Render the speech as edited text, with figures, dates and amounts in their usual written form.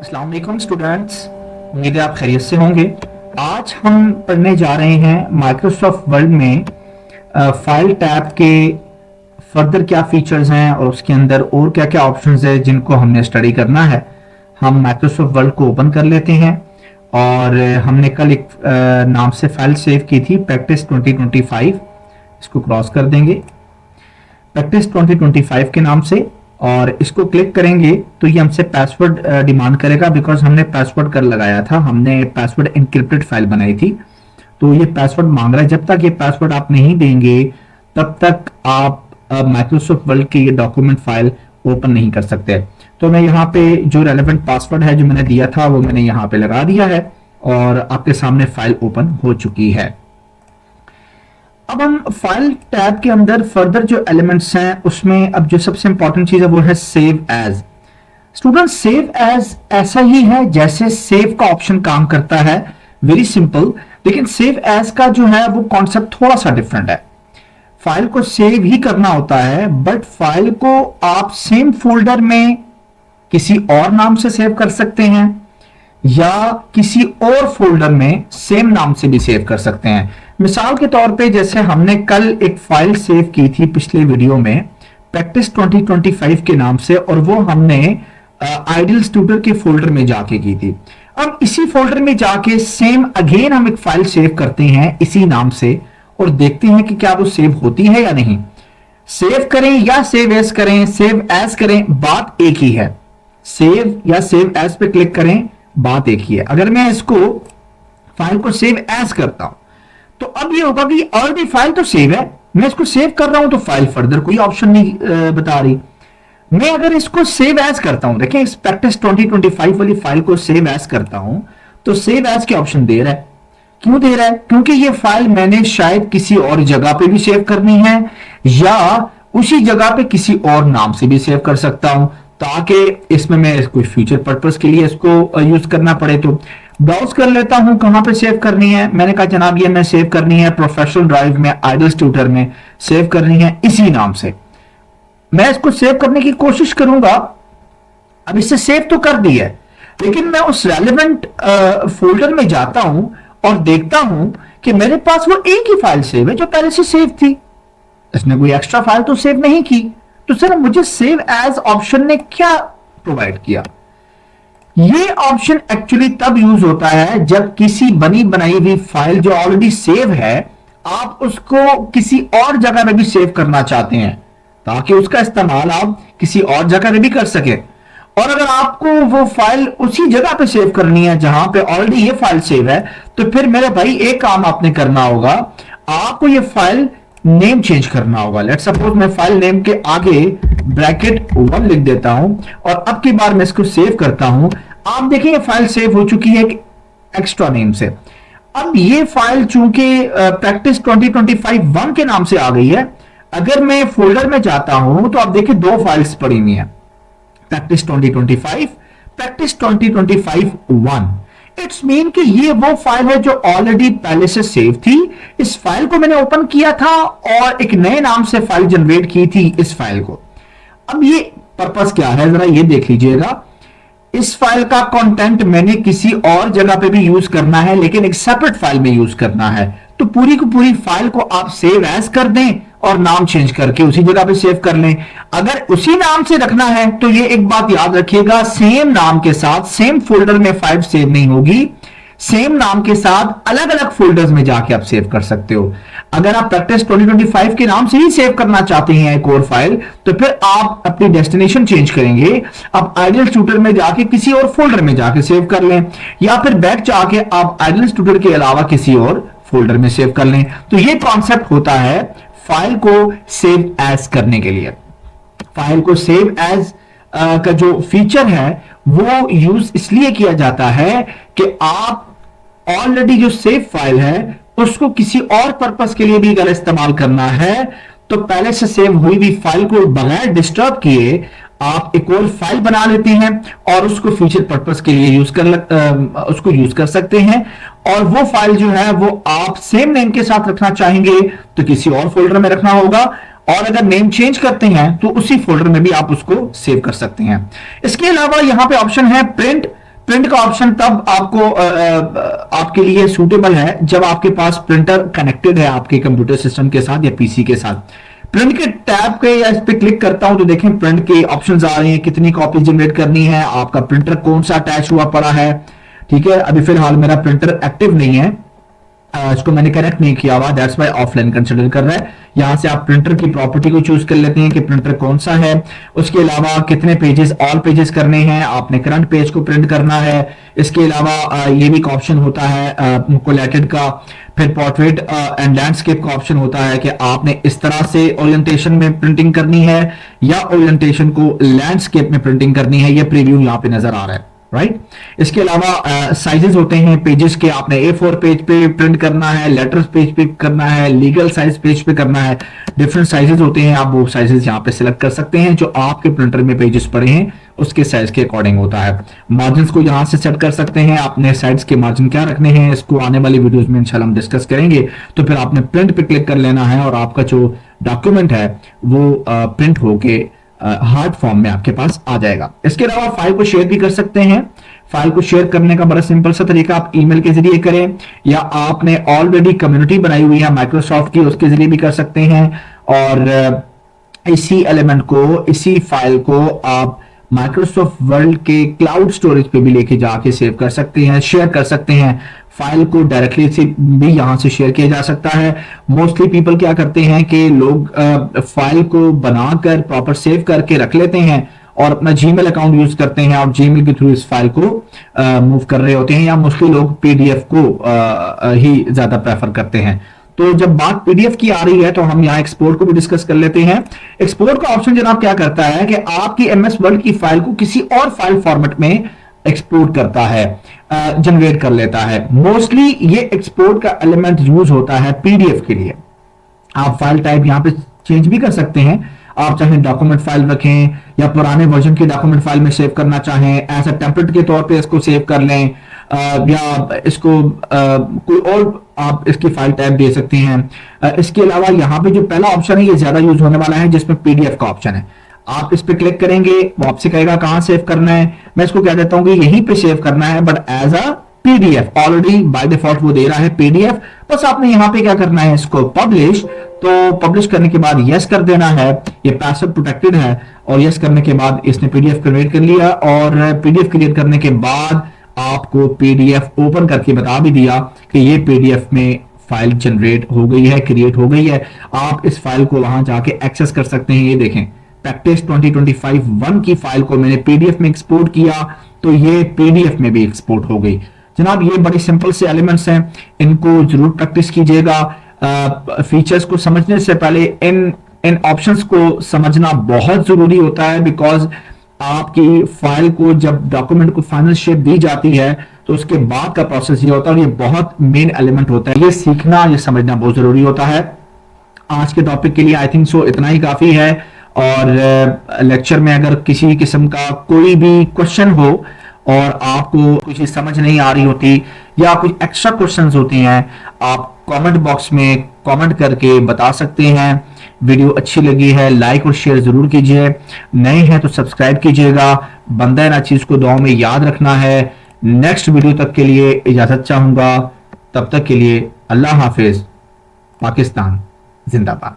अस्सलाम वालेकुम स्टूडेंट्स, उम्मीद है आप खैरियत से होंगे। आज हम पढ़ने जा रहे हैं माइक्रोसॉफ्ट वर्ड में फाइल टैब के फर्दर क्या फीचर्स हैं और उसके अंदर और क्या क्या ऑप्शंस है जिनको हमने स्टडी करना है। हम माइक्रोसॉफ्ट वर्ड को ओपन कर लेते हैं और हमने कल एक नाम से फाइल सेव की थी प्रैक्टिस 2025। इसको क्रॉस कर देंगे प्रैक्टिस 2025 के नाम से और इसको क्लिक करेंगे तो ये हमसे पासवर्ड डिमांड करेगा, बिकॉज हमने पासवर्ड कर लगाया था, हमने पासवर्ड एनक्रिप्टेड फाइल बनाई थी, तो ये पासवर्ड मांग रहा है। जब तक ये पासवर्ड आप नहीं देंगे तब तक आप माइक्रोसॉफ्ट वर्ड की ये डॉक्यूमेंट फाइल ओपन नहीं कर सकते। तो मैं यहाँ पे जो रेलेवेंट पासवर्ड है जो मैंने दिया था वो मैंने यहाँ पे लगा दिया है और आपके सामने फाइल ओपन हो चुकी है। अब हम फाइल टैब के अंदर फर्दर जो एलिमेंट्स हैं उसमें अब जो सबसे इंपॉर्टेंट चीज है वो है save as. Student, save as ऐसा ही है जैसे सेव का ऑप्शन काम करता है, वेरी सिंपल, लेकिन सेव एज का जो है वो कॉन्सेप्ट थोड़ा सा डिफरेंट है। फाइल को सेव ही करना होता है बट फाइल को आप सेम फोल्डर में किसी और नाम से सेव कर सकते हैं या किसी और फोल्डर में सेम नाम से भी सेव कर सकते हैं। मिसाल के तौर पे जैसे हमने कल एक फाइल सेव की थी पिछले वीडियो में प्रैक्टिस 2025 के नाम से और वो हमने आइडियल ट्यूटर के फोल्डर में जाके की थी। अब इसी फोल्डर में जाके सेम अगेन हम एक फाइल सेव करते हैं इसी नाम से और देखते हैं कि क्या वो सेव होती है या नहीं। सेव करें या सेव एज करें, सेव एज करें, बात एक ही है। सेव या सेव एज पे क्लिक करें, बात एक ही है। अगर मैं इसको फाइल को सेव एज करता हूं तो अब ये होगा कि ऑलरेडी फाइल तो सेव है, मैं इसको सेव कर रहा हूं तो फाइल फर्दर कोई ऑप्शन नहीं बता रही। मैं अगर इसको सेव एज करता हूं, देखें इस प्रैक्टिस 2025 वाली फाइल को सेव एज करता हूं तो सेव एज के ऑप्शन दे रहा है। क्यों दे रहा है? क्योंकि ये फाइल मैंने शायद किसी और जगह पे भी सेव करनी है या उसी जगह पे किसी और नाम से भी सेव कर सकता हूं ताकि इसमें मैं कोई फ्यूचर पर्पस के लिए इसको यूज करना पड़े। तो ब्राउज कर लेता हूं कहां पे सेव करनी है। मैंने कहा जनाब ये मैं सेव करनी है प्रोफेशनल ड्राइव में, आइडियल ट्यूटर में सेव करनी है इसी नाम से। मैं इसको सेव करने की कोशिश करूंगा। अब इससे सेव तो कर दी है लेकिन मैं उस रेलेवेंट फोल्डर में जाता हूं और देखता हूं कि मेरे पास वो एक ही फाइल सेव है जो पहले से सेव थी, इसने कोई एक्स्ट्रा फाइल तो सेव नहीं की। तो सर मुझे सेव एज ऑप्शन ने क्या प्रोवाइड किया? ये ऑप्शन एक्चुअली तब यूज होता है जब किसी बनी बनाई हुई फाइल जो ऑलरेडी सेव है आप उसको किसी और जगह में भी सेव करना चाहते हैं ताकि उसका इस्तेमाल आप किसी और जगह में भी कर सके। और अगर आपको वो फाइल उसी जगह पे सेव करनी है जहां पे ऑलरेडी ये फाइल सेव है तो फिर मेरे भाई एक काम आपने करना होगा, आपको ये फाइल नेम चेंज करना होगा। लेट्स सपोज मैं फाइल नेम के आगे ब्रैकेट 1 लिख देता हूं और अब की बार मैं इसको सेव करता हूं। आप देखिए फाइल सेव हो चुकी है एक्स्ट्रा नेम से। अब ये फाइल चूंकि प्रैक्टिस 2025 के नाम से आ गई है, अगर मैं फोल्डर में जाता हूं तो आप देखिए दो फाइल्स पड़ी हुई हैं, प्रैक्टिस 2025, प्रैक्टिस 2025 1। इट्स मीन कि ये वो फाइल है जो ऑलरेडी पहले से सेव थी। इस फाइल को मैंने ओपन किया था और एक नए नाम से फाइल जनरेट की थी इस फाइल को। अब ये पर्पस क्या है जरा ये देख लीजिएगा। इस फाइल का कंटेंट मैंने किसी और जगह पे भी यूज करना है लेकिन एक सेपरेट फाइल में यूज करना है, तो पूरी की पूरी फाइल को आप सेव एज कर दें और नाम चेंज करके उसी जगह पे सेव कर लें। अगर उसी नाम से रखना है तो ये एक बात याद रखिएगा, सेम नाम के साथ सेम फोल्डर में फाइल सेव नहीं होगी, सेम नाम के साथ अलग अलग फोल्डर्स में जाके आप सेव कर सकते हो। अगर आप प्रैक्टिस 2025 के नाम से ही सेव करना चाहते हैं एक और फाइल तो फिर आप अपनी डेस्टिनेशन चेंज करेंगे, आप आइडियल ट्यूटर में जाके किसी और फोल्डर में जाके सेव कर लें या फिर बैक जाके आप आइडियल ट्यूटर के अलावा किसी और फोल्डर में सेव कर लें। तो ये कॉन्सेप्ट होता है फाइल को सेव एज करने के लिए। फाइल को सेव एज का जो फीचर है वो यूज इसलिए किया जाता है कि आप ऑलरेडी जो सेव फाइल है उसको किसी और पर्पस के लिए भी अगर इस्तेमाल करना है तो पहले से सेव हुई हुई फाइल को बगैर डिस्टर्ब किए आप एक और फाइल बना लेते हैं और उसको फ्यूचर पर्पस के लिए उसको यूज कर सकते हैं। और वो फाइल जो है वो आप सेम नेम के साथ रखना चाहेंगे तो किसी और फोल्डर में रखना होगा, और अगर नेम चेंज करते हैं तो उसी फोल्डर में भी आप उसको सेव कर सकते हैं। इसके अलावा यहां पे ऑप्शन है प्रिंट। प्रिंट का ऑप्शन तब आपको आपके लिए सूटेबल है जब आपके पास प्रिंटर कनेक्टेड है आपके कंप्यूटर सिस्टम के साथ या पीसी के साथ। प्रिंट के टैब पे या इस पे क्लिक करता हूं तो देखें प्रिंट के ऑप्शंस आ रहे हैं, कितनी कॉपी जनरेट करनी है, आपका प्रिंटर कौन सा अटैच हुआ पड़ा है। ठीक है, अभी फिलहाल मेरा प्रिंटर एक्टिव नहीं है, इसको मैंने कनेक्ट नहीं किया हुआ, दैट्स व्हाई ऑफलाइन कंसीडर कर रहा है। यहां से आप प्रिंटर की प्रॉपर्टी को चूज कर लेते हैं कि प्रिंटर कौन सा है। उसके अलावा कितने पेजेस, ऑल पेजेस करने हैं, आपने करंट पेज को प्रिंट करना है। इसके अलावा ये भी एक ऑप्शन होता है कोलैटेड का। फिर पोर्ट्रेट एंड लैंडस्केप का ऑप्शन होता है कि आपने इस तरह से ओरिएंटेशन में प्रिंटिंग करनी है या ओरिएंटेशन को लैंडस्केप में प्रिंटिंग करनी है। ये प्रीव्यू यहां पे नजर आ रहा है, राइट। इसके अलावा साइजेस होते हैं पेजेस के, आपने A4 पेज पे प्रिंट करना है, लेटर्स पेज पे करना है, लीगल साइज पेज पे करना है, डिफरेंट साइजेस होते हैं। आप वो साइजेस यहाँ पे सिलेक्ट कर सकते हैं जो आपके प्रिंटर में पेजेस पड़े हैं उसके साइज के अकॉर्डिंग होता है। मार्जिन को यहाँ से सेट कर सकते हैं, आपने साइड्स के मार्जिन क्या रखने हैं इसको आने वाली वीडियोस में इंशाल्लाह हम डिस्कस करेंगे। तो फिर आपने प्रिंट पे क्लिक कर लेना है और आपका जो डॉक्यूमेंट है वो प्रिंट होके हार्ड फॉर्म में आपके पास आ जाएगा। इसके अलावा फाइल को शेयर भी कर सकते हैं। फाइल को शेयर करने का बड़ा सिंपल सा तरीका, आप ईमेल के जरिए करें या आपने ऑलरेडी कम्युनिटी बनाई हुई है माइक्रोसॉफ्ट की, उसके जरिए भी कर सकते हैं। और इसी एलिमेंट को, इसी फाइल को आप माइक्रोसॉफ्ट वर्ल्ड के क्लाउड स्टोरेज पे भी लेके जाके सेव कर सकते हैं, शेयर कर सकते हैं। फाइल को डायरेक्टली से भी यहां से शेयर किया जा सकता है। मोस्टली पीपल क्या करते हैं कि लोग फाइल को बनाकर प्रॉपर सेव करके रख लेते हैं और अपना जीमेल अकाउंट यूज करते हैं और जीमेल के थ्रू इस फाइल को मूव कर रहे होते हैं, या मोस्टली लोग पीडीएफ को ही ज्यादा प्रेफर करते हैं। तो जब बात पीडीएफ की आ रही है तो हम यहाँ एक्सपोर्ट को भी डिस्कस कर लेते हैं। एक्सपोर्ट का ऑप्शन जनाब क्या करता है कि आपकी एमएस वर्ड की फाइल को किसी और फाइल फॉर्मेट में एक्सपोर्ट करता है, जनरेट कर लेता है। मोस्टली ये एक्सपोर्ट का एलिमेंट यूज होता है पीडीएफ के लिए। आप फाइल टाइप यहाँ पे चेंज भी कर सकते हैं, आप चाहे डॉक्यूमेंट फाइल रखें या पुराने वर्जन की डॉक्यूमेंट फाइल में सेव करना चाहें, एज ए टेम्पलेट के तौर पे इसको सेव कर लें, या इसको कोई और आप इसकी फाइल टाइप दे सकते हैं। इसके अलावा यहाँ पे जो पहला ऑप्शन है ये ज्यादा यूज होने वाला है जिसमें पीडीएफ का ऑप्शन है। आप इस पे क्लिक करेंगे, वो आपसे कहेगा कहां सेव करना है। मैं इसको कह देता हूं कि यहीं पे सेव करना है, but as a PDF. Already by default वो दे रहा है पीडीएफ, बस आपने यहाँ पे क्या करना है, इसको पब्लिश। तो पब्लिश करने के बाद यस कर देना है, ये पासवर्ड प्रोटेक्टेड है, और यस करने के बाद इसने पीडीएफ क्रिएट कर लिया। और पीडीएफ क्रिएट करने के बाद आपको पीडीएफ ओपन करके बता भी दिया कि ये पीडीएफ में फाइल जनरेट हो गई है, क्रिएट हो गई है। आप इस फाइल को वहां जाके एक्सेस कर सकते हैं। ये देखें, प्रैक्टिस 2025 1 की फाइल को मैंने पीडीएफ में एक्सपोर्ट किया तो ये पीडीएफ में भी एक्सपोर्ट हो गई। जनाब ये बड़े सिंपल से एलिमेंट्स हैं, इनको जरूर प्रैक्टिस कीजिएगा। फीचर्स को समझने से पहले इन ऑप्शंस को समझना बहुत जरूरी होता है, बिकॉज आपकी फाइल को जब डॉक्यूमेंट को फाइनल शेप दी जाती है तो उसके बाद का प्रोसेस ये होता है, और ये बहुत मेन एलिमेंट होता है। ये सीखना, ये समझना बहुत जरूरी होता है। आज के टॉपिक के लिए आई थिंक सो इतना ही काफी है। और लेक्चर में अगर किसी किस्म का कोई भी क्वेश्चन हो और आपको कुछ समझ नहीं आ रही होती या कुछ एक्स्ट्रा क्वेश्चंस होते हैं, आप कमेंट बॉक्स में कमेंट करके बता सकते हैं। वीडियो अच्छी लगी है लाइक और शेयर जरूर कीजिए, नए हैं तो सब्सक्राइब कीजिएगा। बंदा ना चीज को दुआ में याद रखना है। नेक्स्ट वीडियो तक के लिए इजाजत चाहूंगा, तब तक के लिए अल्लाह हाफिज। पाकिस्तान जिंदाबाद।